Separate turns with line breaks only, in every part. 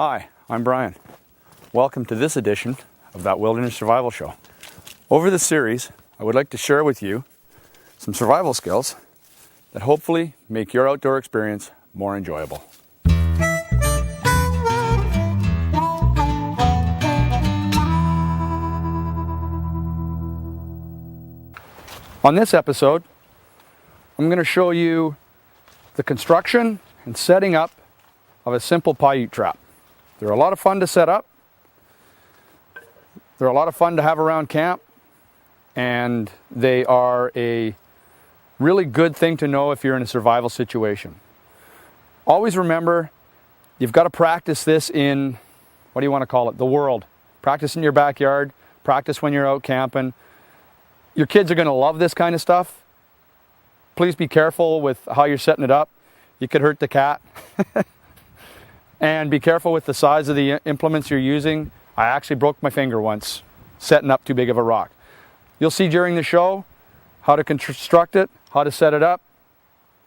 Hi, I'm Brian. Welcome to this edition of That Wilderness Survival Show. Over this series, I would like to share with you some survival skills that hopefully make your outdoor experience more enjoyable. On this episode, I'm going to show you the construction and setting up of a simple Paiute trap. They're a lot of fun to set up. They're a lot of fun to have around camp, and they are a really good thing to know if you're in a survival situation. Always remember, you've got to practice this in, what do you want to call it, the world. Practice in your backyard, practice when you're out camping. Your kids are going to love this kind of stuff. Please be careful with how you're setting it up. You could hurt the cat. And be careful with the size of the implements you're using. I actually broke my finger once setting up too big of a rock. You'll see during the show how to construct it, how to set it up.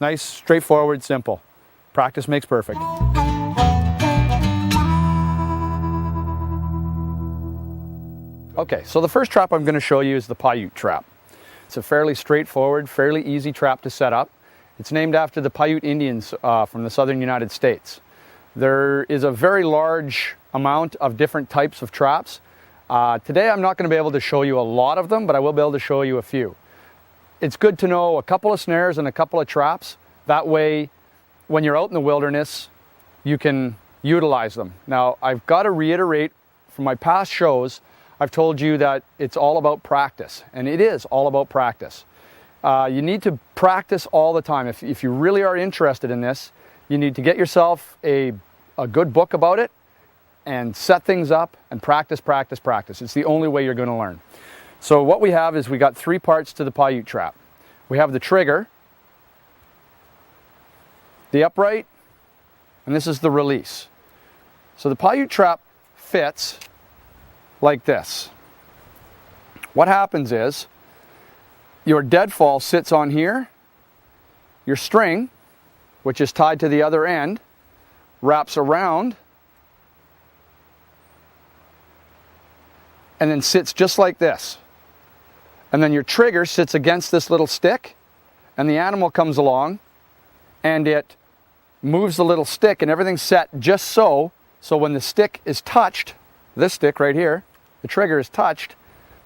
Nice, straightforward, simple. Practice makes perfect. Okay, so the first trap I'm going to show you is the Paiute trap. It's a fairly straightforward, fairly easy trap to set up. It's named after the Paiute Indians from the southern United States. There is a very large amount of different types of traps. Today I'm not going to be able to show you a lot of them, but I will be able to show you a few. It's good to know a couple of snares and a couple of traps. That way, when you're out in the wilderness, you can utilize them. Now, I've got to reiterate from my past shows, I've told you that it's all about practice, and it is all about practice. You need to practice all the time. If you really are interested in this, you need to get yourself a good book about it and set things up and practice, practice, practice. It's the only way you're going to learn. So what we have is we got three parts to the Paiute trap. We have the trigger, the upright, and this is the release. So the Paiute trap fits like this. What happens is your deadfall sits on here, your string, which is tied to the other end, wraps around, and then sits just like this. And then your trigger sits against this little stick, and the animal comes along, and it moves the little stick, and everything's set just so when the stick is touched, this stick right here, the trigger is touched,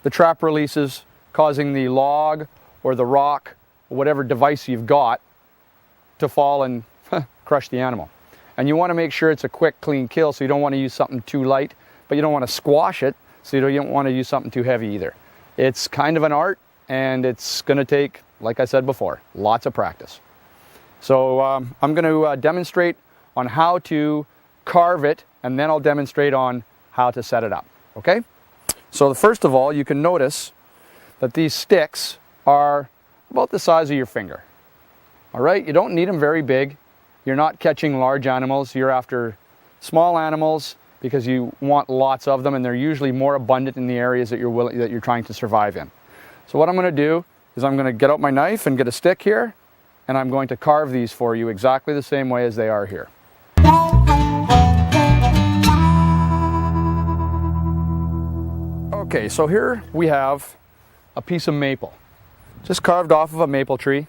the trap releases, causing the log or the rock or whatever device you've got to fall and crush the animal. And you want to make sure it's a quick, clean kill, so you don't want to use something too light, but you don't want to squash it, so you don't want to use something too heavy either. It's kind of an art, and it's going to take, like I said before, lots of practice. So I'm going to demonstrate on how to carve it, and then I'll demonstrate on how to set it up, okay? So first of all, you can notice that these sticks are about the size of your finger. All right, you don't need them very big. You're not catching large animals. You're after small animals because you want lots of them, and they're usually more abundant in the areas that you're trying to survive in. So what I'm going to do is I'm going to get out my knife and get a stick here, and I'm going to carve these for you exactly the same way as they are here. Okay, so here we have a piece of maple, just carved off of a maple tree.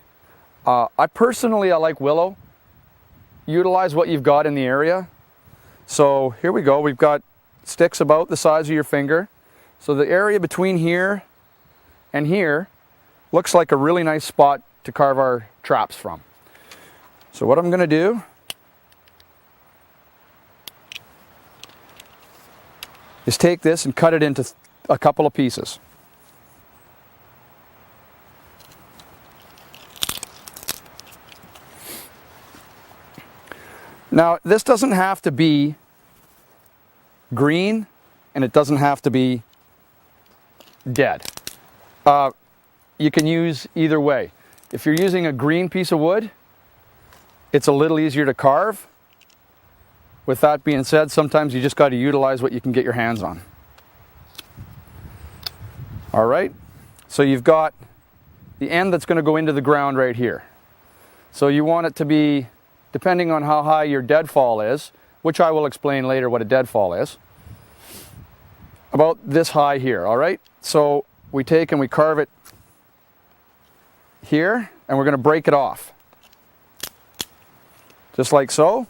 I like willow. Utilize what you've got in the area. So here we go. We've got sticks about the size of your finger. So the area between here and here looks like a really nice spot to carve our traps from. So what I'm going to do is take this and cut it into a couple of pieces. Now, this doesn't have to be green, and it doesn't have to be dead. You can use either way. If you're using a green piece of wood, it's a little easier to carve. With that being said, sometimes you just got to utilize what you can get your hands on. All right, so you've got the end that's going to go into the ground right here. So you want it to be, depending on how high your deadfall is, which I will explain later what a deadfall is, about this high here, all right? So we take and we carve it here, and we're going to break it off. Just like so.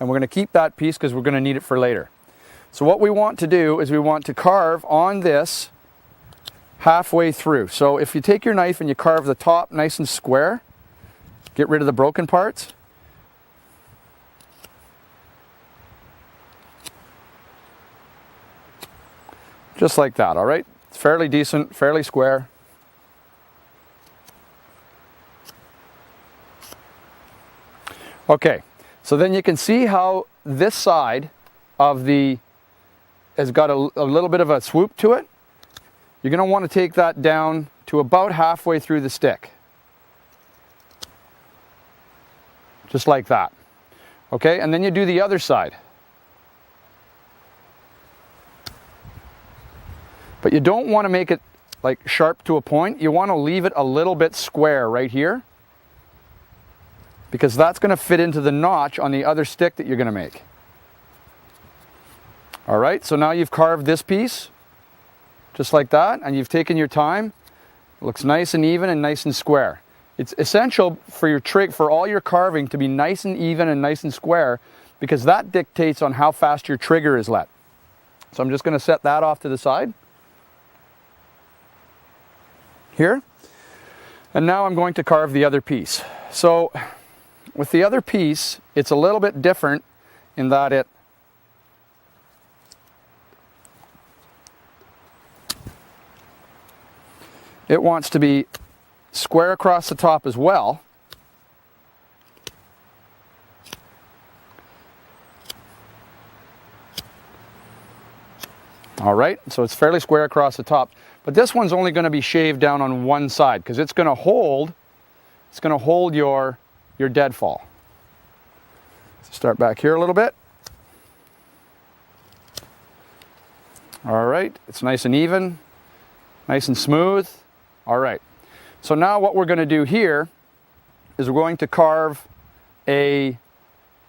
And we're going to keep that piece because we're going to need it for later. So what we want to do is we want to carve on this halfway through. So if you take your knife and you carve the top nice and square, get rid of the broken parts. Just like that, all right? It's fairly decent, fairly square. Okay, so then you can see how this side of the has got a little bit of a swoop to it. You're going to want to take that down to about halfway through the stick. Just like that. Okay, and then you do the other side. But you don't want to make it like sharp to a point. You want to leave it a little bit square right here, because that's going to fit into the notch on the other stick that you're going to make. All right, so now you've carved this piece, just like that, and you've taken your time. It looks nice and even and nice and square. It's essential for your for all your carving to be nice and even and nice and square, because that dictates on how fast your trigger is let. So I'm just going to set that off to the side. Here. And now I'm going to carve the other piece. So with the other piece, it's a little bit different in that it wants to be square across the top as well. All right, so it's fairly square across the top, but this one's only going to be shaved down on one side because it's going to hold your deadfall. So start back here a little bit. All right, it's nice and even, nice and smooth. All right, so now what we're going to do here is we're going to carve a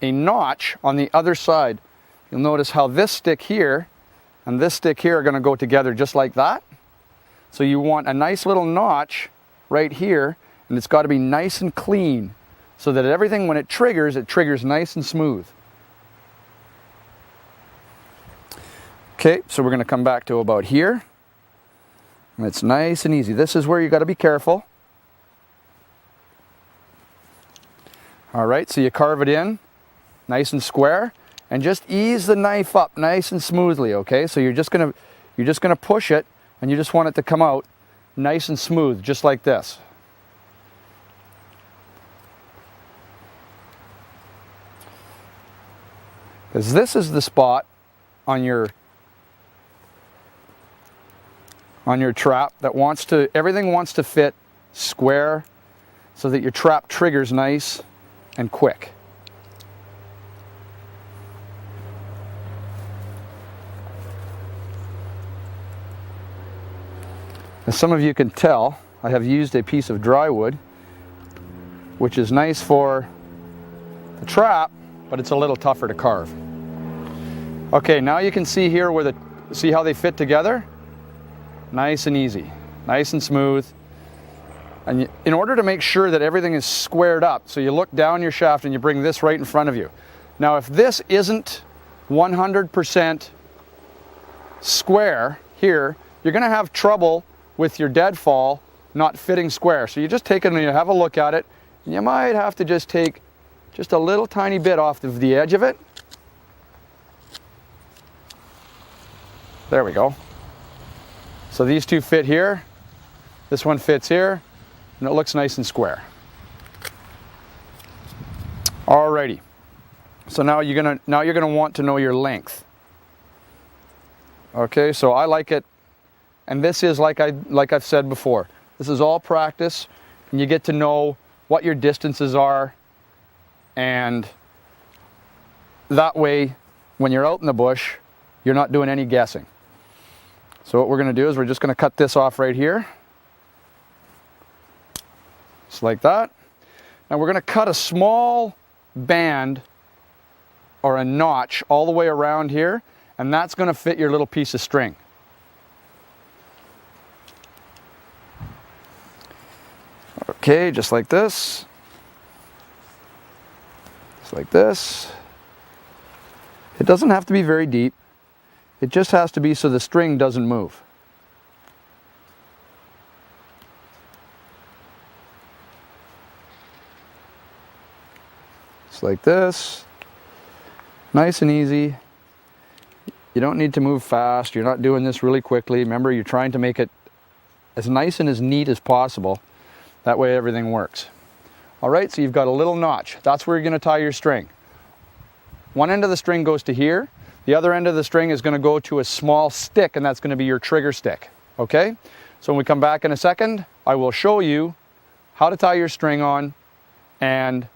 notch on the other side. You'll notice how this stick here and this stick here are going to go together just like that. So you want a nice little notch right here, and it's got to be nice and clean so that everything, when it triggers nice and smooth. Okay, so we're going to come back to about here. And it's nice and easy. This is where you got to be careful. All right, so you carve it in nice and square. And just ease the knife up nice and smoothly, okay? So you're just gonna push it, and you just want it to come out nice and smooth, just like this. Because this is the spot on your trap that everything wants to fit square so that your trap triggers nice and quick. As some of you can tell, I have used a piece of drywood, which is nice for the trap, but it's a little tougher to carve. Okay, now you can see here see how they fit together? Nice and easy, nice and smooth. And in order to make sure that everything is squared up, so you look down your shaft and you bring this right in front of you. Now, if this isn't 100% square here, you're going to have trouble with your deadfall not fitting square. So you just take it and you have a look at it, and you might have to just take just a little tiny bit off of the edge of it. There we go. So these two fit here, this one fits here, and it looks nice and square. Alrighty. So now you're gonna want to know your length. Okay, so I like it. And this is like I've said before, this is all practice, and you get to know what your distances are, and that way, when you're out in the bush, you're not doing any guessing. So what we're going to do is we're just going to cut this off right here, just like that. Now we're going to cut a small band or a notch all the way around here, and that's going to fit your little piece of string. Okay, just like this. Just like this. It doesn't have to be very deep. It just has to be so the string doesn't move. Just like this. Nice and easy. You don't need to move fast. You're not doing this really quickly. Remember, you're trying to make it as nice and as neat as possible. That way everything works. All right, so you've got a little notch. That's where you're going to tie your string. One end of the string goes to here. The other end of the string is going to go to a small stick, and that's going to be your trigger stick. Okay? So when we come back in a second, I will show you how to tie your string on, and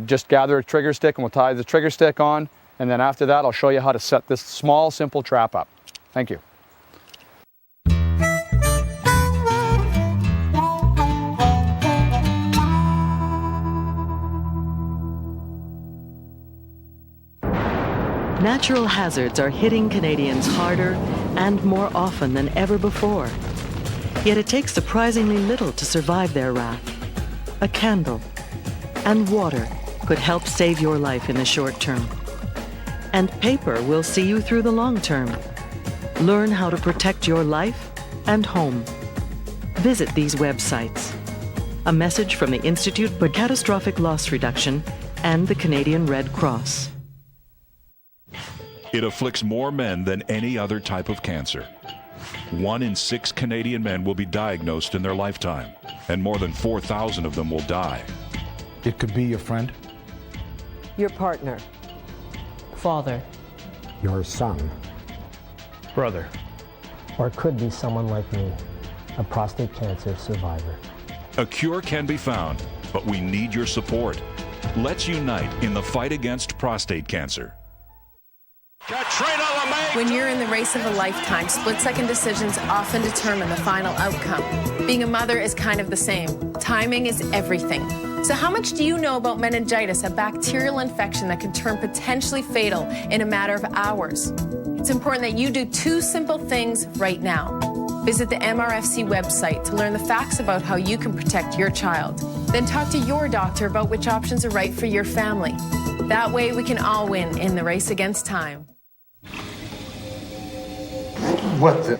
just gather a trigger stick and we'll tie the trigger stick on, and then after that I'll show you how to set this small simple trap up. Thank you.
Natural hazards are hitting Canadians harder and more often than ever before. Yet it takes surprisingly little to survive their wrath. A candle and water could help save your life in the short term. And paper will see you through the long term. Learn how to protect your life and home. Visit these websites. A message from the Institute for Catastrophic Loss Reduction and the Canadian Red Cross.
It afflicts more men than any other type of cancer. 1 in 6 Canadian men will be diagnosed in their lifetime, and more than 4,000 of them will die.
It could be your friend,
your partner,
father,
your son,
brother,
or it could be someone like me, a prostate cancer survivor.
A cure can be found, but we need your support. Let's unite in the fight against prostate cancer.
When you're in the race of a lifetime, split-second decisions often determine the final outcome. Being a mother is kind of the same. Timing is everything. So how much do you know about meningitis, a bacterial infection that can turn potentially fatal in a matter of hours? It's important that you do 2 simple things right now. Visit the MRFC website to learn the facts about how you can protect your child. Then talk to your doctor about which options are right for your family. That way we can all win in the race against time.
What the?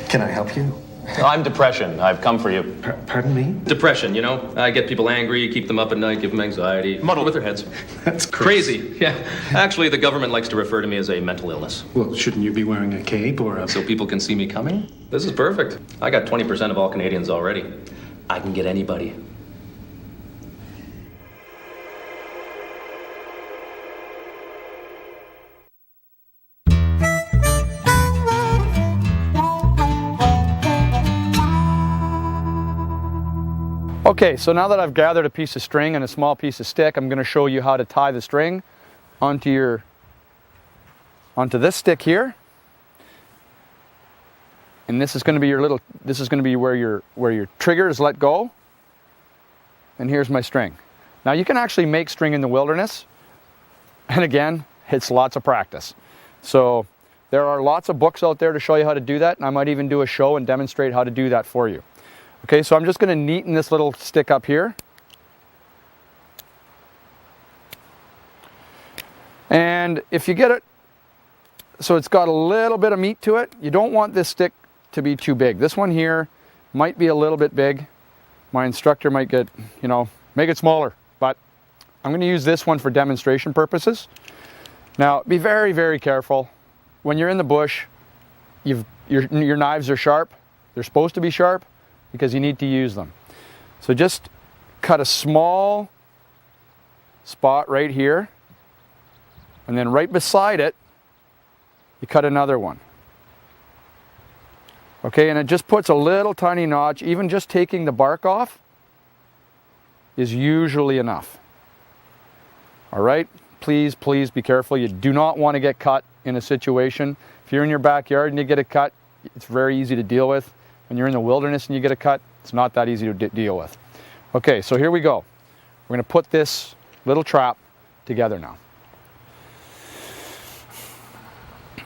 Can I help you?
I'm depression. I've come for you.
Pardon me?
Depression, you know? I get people angry, keep them up at night, give them anxiety, muddle with their heads.
That's
crazy. Yeah. Actually, the government likes to refer to me as a mental illness.
Well, shouldn't you be wearing a cape or a...
So people can see me coming? This is perfect. I got 20% of all Canadians already. I can get anybody.
Okay, so now that I've gathered a piece of string and a small piece of stick, I'm going to show you how to tie the string onto this stick here. And this is going to be where your trigger is let go. And here's my string. Now you can actually make string in the wilderness. And again, it's lots of practice. So there are lots of books out there to show you how to do that, and I might even do a show and demonstrate how to do that for you. Okay, so I'm just going to neaten this little stick up here. And if you get it, so it's got a little bit of meat to it, you don't want this stick to be too big. This one here might be a little bit big. My instructor might get, make it smaller, but I'm going to use this one for demonstration purposes. Now, be very, very careful. When you're in the bush, your knives are sharp. They're supposed to be sharp, because you need to use them. So just cut a small spot right here, and then right beside it, you cut another one. Okay, and it just puts a little tiny notch. Even just taking the bark off is usually enough. All right, please, please be careful. You do not want to get cut in a situation. If you're in your backyard and you get a cut, it's very easy to deal with. When you're in the wilderness and you get a cut, it's not that easy to deal with. Okay, so here we go. We're going to put this little trap together now.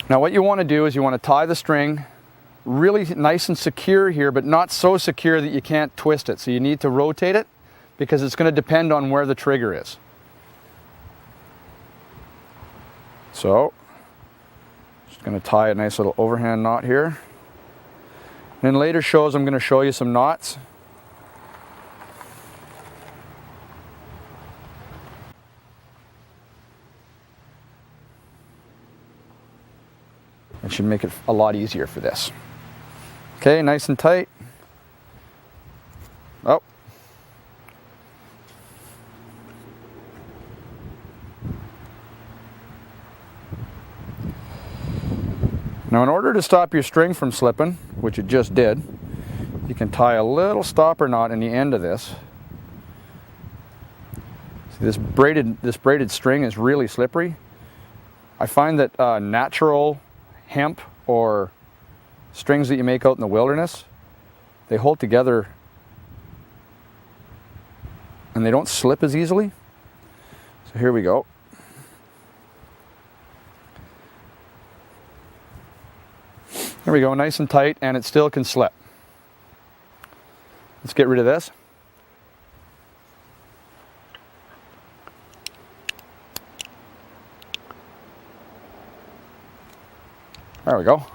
Now what you want to do is you want to tie the string really nice and secure here, but not so secure that you can't twist it. So you need to rotate it because it's going to depend on where the trigger is. So, just going to tie a nice little overhand knot here. And in later shows, I'm going to show you some knots. It should make it a lot easier for this. Okay, nice and tight. Oh. Now in order to stop your string from slipping, which it just did, you can tie a little stopper knot in the end of this. See, this braided string is really slippery. I find that natural hemp or strings that you make out in the wilderness, they hold together and they don't slip as easily. So here we go. There we go, nice and tight, and it still can slip. Let's get rid of this. There we go.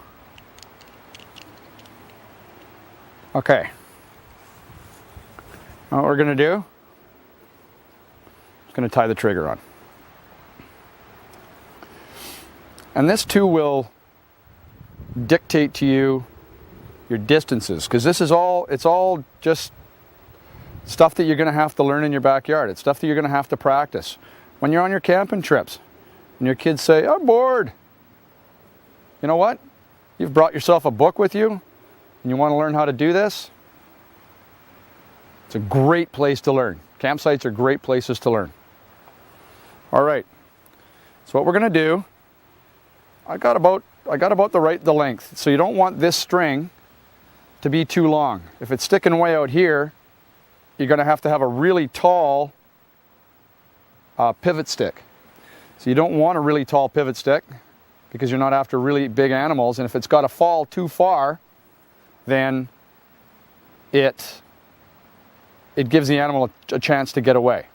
Okay. Now what we're going to do is going to tie the trigger on. And this too will dictate to you your distances, because it's all just stuff that you're going to have to learn in your backyard. It's stuff that you're going to have to practice. When you're on your camping trips and your kids say, "I'm bored," you know what? You've brought yourself a book with you and you want to learn how to do this. It's a great place to learn. Campsites are great places to learn. All right. So what we're going to do, I got about the length. So you don't want this string to be too long. If it's sticking way out here, you're going to have a really tall pivot stick. So you don't want a really tall pivot stick because you're not after really big animals. And if it's got to fall too far, then it gives the animal a chance to get away.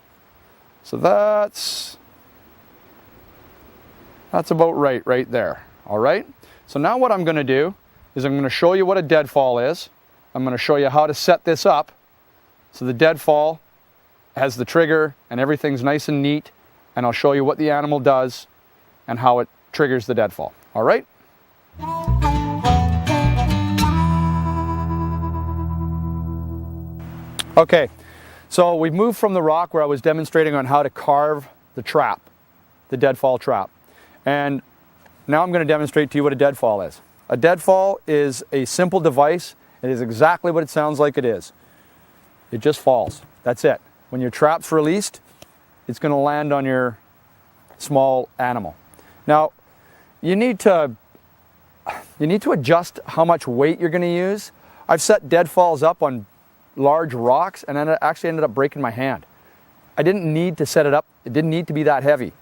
So that's about right there. All right. So now what I'm going to do is I'm going to show you what a deadfall is. I'm going to show you how to set this up so the deadfall has the trigger and everything's nice and neat, and I'll show you what the animal does and how it triggers the deadfall. All right? Okay, so we've moved from the rock where I was demonstrating on how to carve the trap, the deadfall trap. And now I'm going to demonstrate to you what a deadfall is. A deadfall is a simple device. It is exactly what it sounds like it is. It just falls. That's it. When your trap's released, it's going to land on your small animal. Now, you need to adjust how much weight you're going to use. I've set deadfalls up on large rocks and I actually ended up breaking my hand. I didn't need to set it up. It didn't need to be that heavy.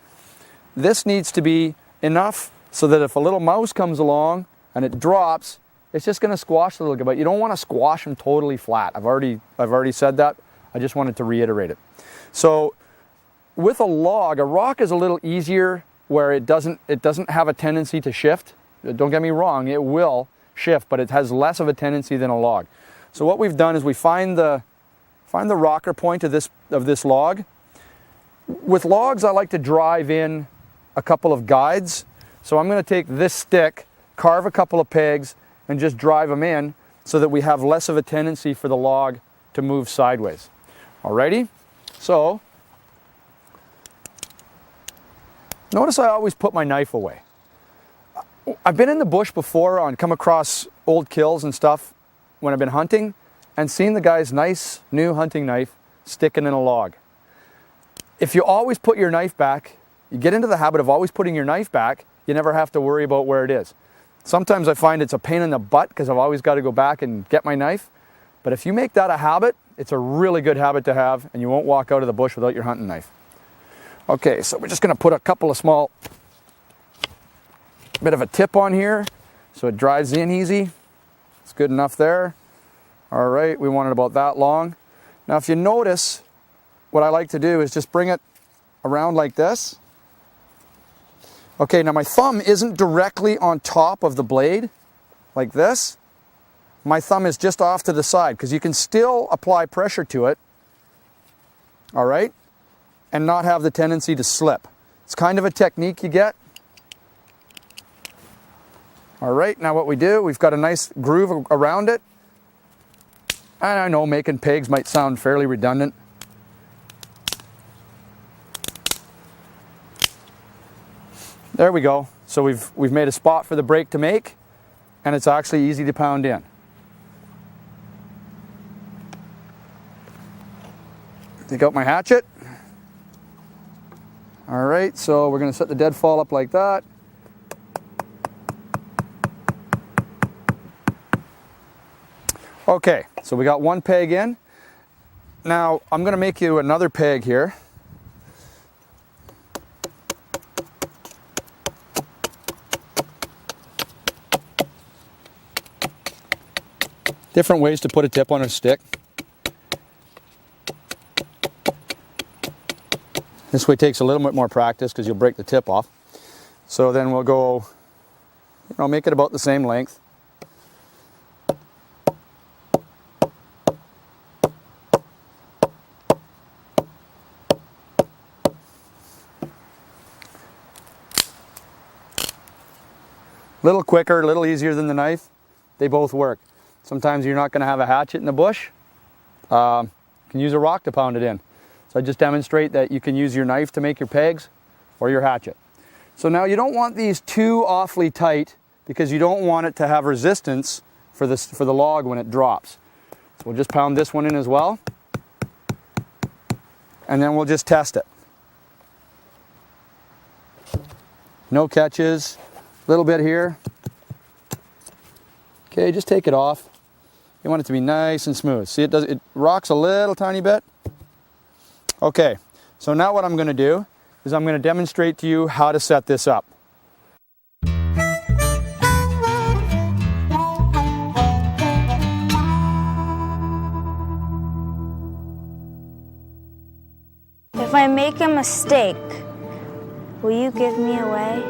This needs to be enough so that if a little mouse comes along and it drops, it's just going to squash a little bit. But you don't want to squash them totally flat. I've already said that. I just wanted to reiterate it. So with a rock is a little easier where it doesn't have a tendency to shift. Don't get me wrong, it will shift, but it has less of a tendency than a log. So what we've done is we find the rocker point of this log. With logs, I like to drive in a couple of guides. So I'm going to take this stick, carve a couple of pegs, and just drive them in so that we have less of a tendency for the log to move sideways. Alrighty? So, notice I always put my knife away. I've been in the bush before and come across old kills and stuff when I've been hunting and seen the guy's nice new hunting knife sticking in a log. If you always put your knife back, you get into the habit of always putting your knife back, you never have to worry about where it is. Sometimes I find it's a pain in the butt because I've always got to go back and get my knife. But if you make that a habit, it's a really good habit to have, and you won't walk out of the bush without your hunting knife. Okay, so we're just going to put a couple of small bit of a tip on here so it drives in easy. It's good enough there. All right, we want it about that long. Now if you notice, what I like to do is just bring it around like this. Okay, now my thumb isn't directly on top of the blade, like this. My thumb is just off to the side, because you can still apply pressure to it, all right, and not have the tendency to slip. It's kind of a technique you get. All right, now what we do, we've got a nice groove around it. And I know making pegs might sound fairly redundant. There we go. So we've made a spot for the brake to make, and it's actually easy to pound in. Take out my hatchet. All right, so we're going to set the deadfall up like that. Okay, so we got one peg in. Now I'm going to make you another peg here. Different ways to put a tip on a stick. This way takes a little bit more practice because you'll break the tip off. So then we'll go, make it about the same length. A little quicker, a little easier than the knife. They both work. Sometimes you're not going to have a hatchet in the bush. You can use a rock to pound it in. So I just demonstrate that you can use your knife to make your pegs or your hatchet. So now you don't want these too awfully tight because you don't want it to have resistance for the log when it drops. So we'll just pound this one in as well. And then we'll just test it. No catches. A little bit here. Okay, just take it off. You want it to be nice and smooth. See, it rocks a little tiny bit. Okay, so now what I'm going to do is I'm going to demonstrate to you how to set this up.
If I make a mistake, will you give me away?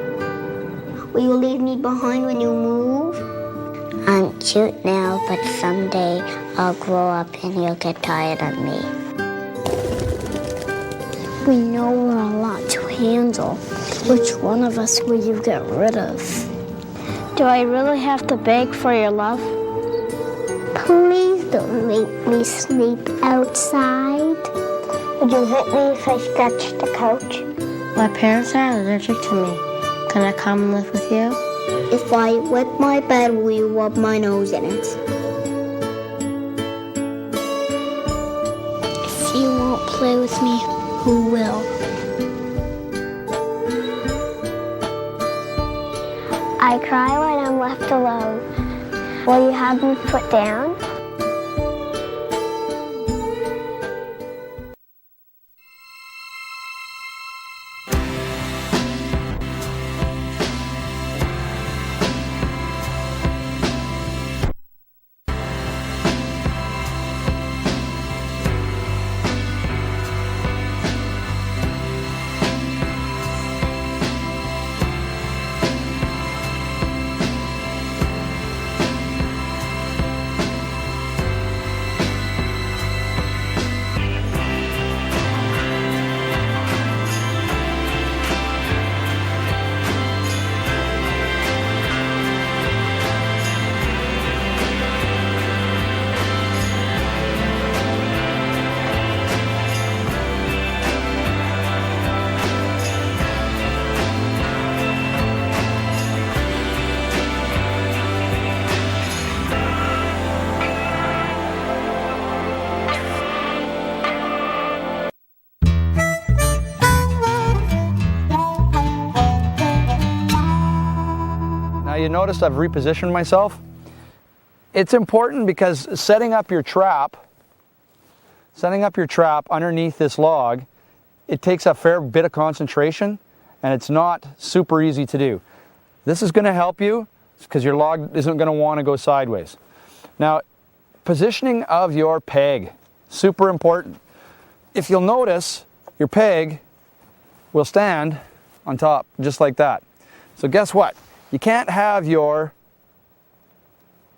Will you leave me behind when you move? I'm cute now, but someday I'll grow up and you'll get tired of me. We know we're a lot to handle. Which one of us will you get rid of? Do I really have to beg for your love? Please don't make me sleep outside. Would you hit me if I scratched the couch?
My parents are allergic to me. Can I come and live with you?
If I wet my bed, will you rub my nose in it? If you won't play with me, who will? I cry when I'm left alone. Will you have me put down?
You notice I've repositioned myself. It's important because setting up your trap underneath this log, it takes a fair bit of concentration and it's not super easy to do. This is going to help you because your log isn't going to want to go sideways. Now, positioning of your peg, super important. If you'll notice, your peg will stand on top just like that. So guess what? You can't have your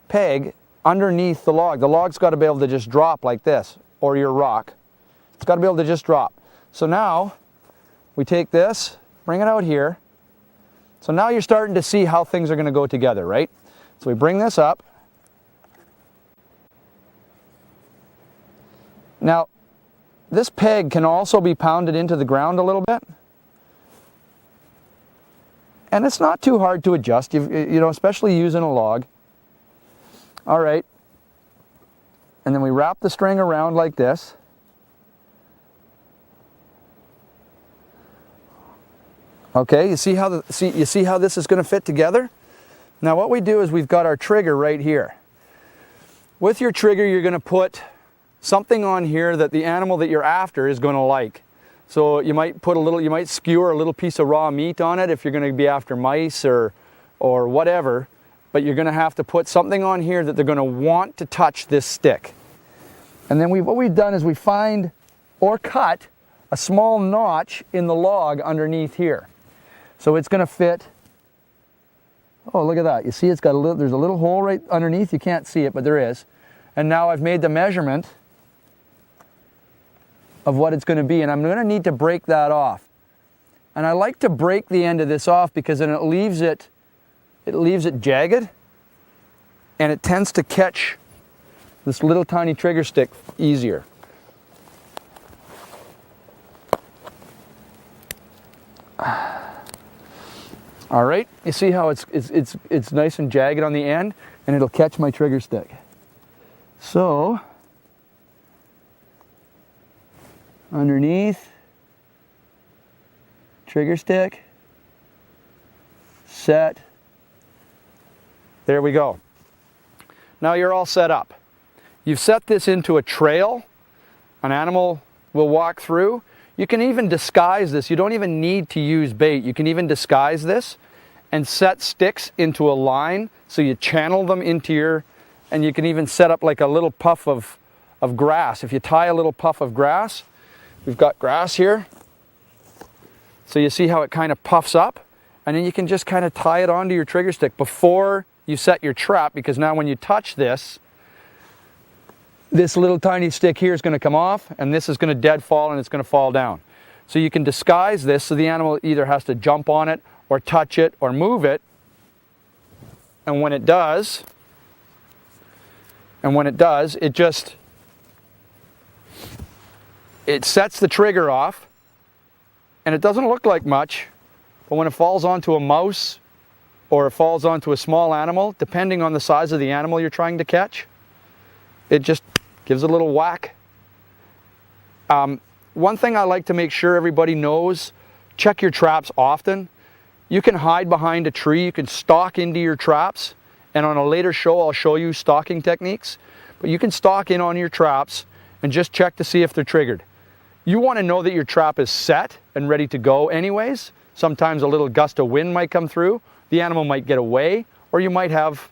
peg underneath the log. The log's got to be able to just drop like this, or your rock. It's got to be able to just drop. So now we take this, bring it out here. So now you're starting to see how things are going to go together, right? So we bring this up. Now, this peg can also be pounded into the ground a little bit. And it's not too hard to adjust, you know, especially using a log. All right. And then we wrap the string around like this. Okay, you see how this is going to fit together? Now what we do is we've got our trigger right here. With your trigger, you're going to put something on here that the animal that you're after is going to like. So you might put you might skewer a little piece of raw meat on it if you're going to be after mice or whatever, but you're going to have to put something on here that they're going to want to touch this stick. And then what we've done is we find or cut a small notch in the log underneath here. So it's going to fit. Oh, look at that. You see it's got there's a little hole right underneath. You can't see it, but there is. And now I've made the measurement of what it's going to be, and I'm going to need to break that off. And I like to break the end of this off because then it leaves it jagged, and it tends to catch this little tiny trigger stick easier. All right, you see how it's nice and jagged on the end, and it'll catch my trigger stick. So underneath, trigger stick, set. There we go. Now you're all set up. You've set this into a trail an animal will walk through. You can even disguise this. You don't even need to use bait. You can even disguise this and set sticks into a line so you channel them into your, and you can even set up like a little puff of grass. If you tie a little puff of grass, we've got grass here. So you see how it kind of puffs up, and then you can just kind of tie it onto your trigger stick before you set your trap, because now when you touch this little tiny stick here is going to come off, and this is going to deadfall and it's going to fall down. So you can disguise this so the animal either has to jump on it or touch it or move it. And when it does, it sets the trigger off, and it doesn't look like much, but when it falls onto a mouse or it falls onto a small animal, depending on the size of the animal you're trying to catch, it just gives a little whack. One thing I like to make sure everybody knows, check your traps often. You can hide behind a tree, you can stalk into your traps, and on a later show I'll show you stalking techniques, but you can stalk in on your traps and just check to see if they're triggered. You want to know that your trap is set and ready to go anyways. Sometimes a little gust of wind might come through, the animal might get away, or you might have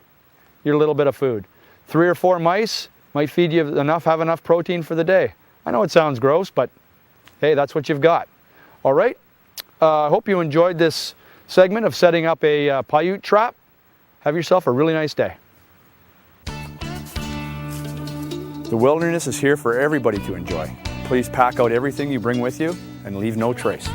your little bit of food. 3 or 4 mice might feed you enough, have enough protein for the day. I know it sounds gross, but hey, that's what you've got. All right, I hope you enjoyed this segment of setting up a Paiute trap. Have yourself a really nice day. The wilderness is here for everybody to enjoy. Please pack out everything you bring with you and leave no trace.